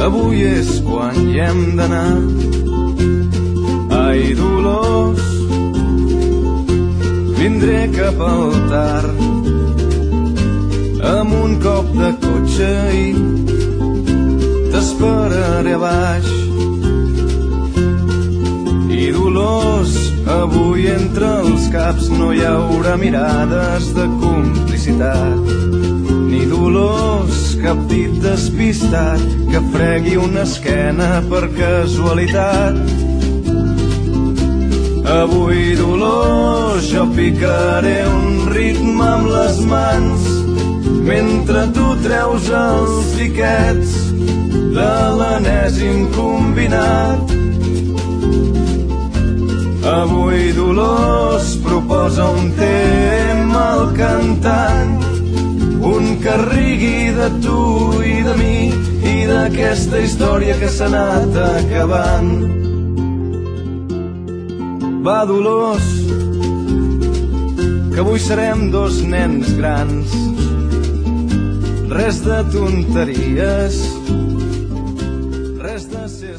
avui és quan hi hem d'anar. Ai, Dolors, vindré cap al tard amb un cop de cotxe i t'esperaré a baix. I Dolors, avui entre els caps no hi haurà mirades de complicitat, ni Dolors, cap dit despistat que fregui una esquena per casualitat. Avui, Dolors, jo picaré un ritme amb les mans mentre tu treus els diquets de l'enèsim combinat. Avui, Dolors, proposa un tema al cantant, un que rigui de tu i de mi i d'aquesta història que s'ha anat acabant. Va, Dolors, que avui serem dos nens grans, res de tonteries, res de ser